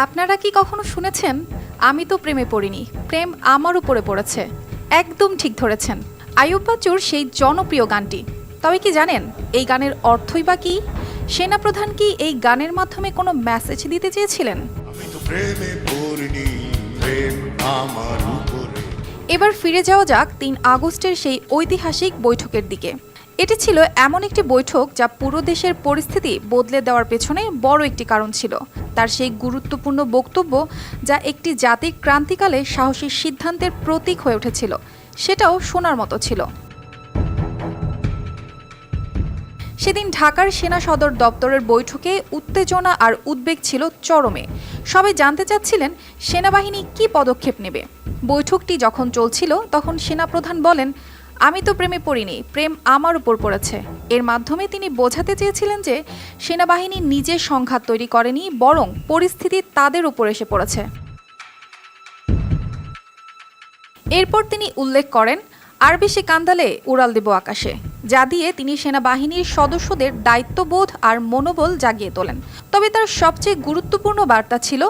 আপনারা কি কখনো শুনেছেন, আমি তো প্রেমে পড়িনি, প্রেম আমার উপরে পড়েছে? একদম ঠিক ধরেছেন, আইয়ুব বাচ্চুর সেই জনপ্রিয় গানটি। তবে কি জানেন এই গানের অর্থই বা কি? সেনাপ্রধান কি এই গানের মাধ্যমে কোনো মেসেজ দিতে চেয়েছিলেন? এবার ফিরে যাওয়া যাক ৩ আগস্টের সেই ঐতিহাসিক বৈঠকের দিকে। এটি ছিল এমন একটি বৈঠক যা পুরো দেশের পরিস্থিতি বদলে দেওয়ার পেছনে বড় একটি কারণ ছিল। তার সেই গুরুত্বপূর্ণ বক্তব্য, যা একটি জাতির ক্রান্তিকালে সাহসী সিদ্ধান্তের প্রতীক হয়ে উঠেছিল, সেটাও শোনার মতো ছিল। সেদিন ঢাকার সেনা সদর দপ্তরের বৈঠকে উত্তেজনা আর উদ্বেগ ছিল চরমে। সবাই জানতে চাচ্ছিলেন সেনাবাহিনী কি পদক্ষেপ নেবে। বৈঠকটি যখন চলছিল তখন সেনাপ্রধান বলেন, আমি তো প্রেমে পড়িনি, প্রেম আমার উপর পড়েছে। এর মাধ্যমে তিনি বোঝাতে চেয়েছিলেন যে সেনাবাহিনী নিজে সংঘাত তৈরি করেনি, বরং পরিস্থিতি তাদের উপর এসে পড়েছে। এরপর তিনি উল্লেখ করেন, আর বেশি কান্দালে উড়াল দেব আকাশে, যা দিয়ে তিনি সেনাবাহিনীর সদস্যদের দায়িত্ববোধ আর মনোবল জাগিয়ে তোলেন। তবে তার সবচেয়ে গুরুত্বপূর্ণ বার্তা ছিল,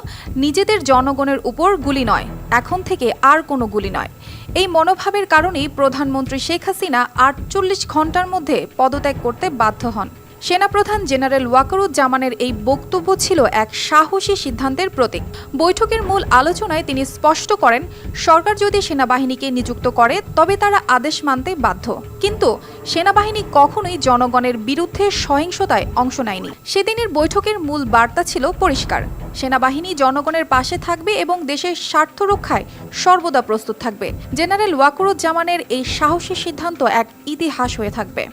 নিজেদের জনগণের উপর গুলি নয়, এখন থেকে আর কোনো গুলি নয়। এই মনোভাবের কারণেই প্রধানমন্ত্রী শেখ হাসিনা ৪৮ ঘন্টার মধ্যে পদত্যাগ করতে বাধ্য হন। সেনাপ্রধান জেনারেল ওয়াকারুজ্জামানের এই বক্তব্য ছিল এক সাহসী সিদ্ধান্তের প্রতীক। বৈঠকের মূল আলোচনায় তিনি স্পষ্ট করেন, সরকার যদি সেনাবাহিনীকে নিযুক্ত করে তবে তারা আদেশ মানতে বাধ্য, কিন্তু সেনাবাহিনী কখনোই জনগণের বিরুদ্ধে সহিংসতায় অংশ নেয়নি। সেদিনের বৈঠকের মূল বার্তা ছিল পরিষ্কার, সেনাবাহিনী জনগণের পাশে থাকবে এবং দেশের স্বার্থ রক্ষায় সর্বদা প্রস্তুত থাকবে। জেনারেল ওয়াকারুজ্জামানের এই সাহসী সিদ্ধান্ত এক ইতিহাস হয়ে থাকবে।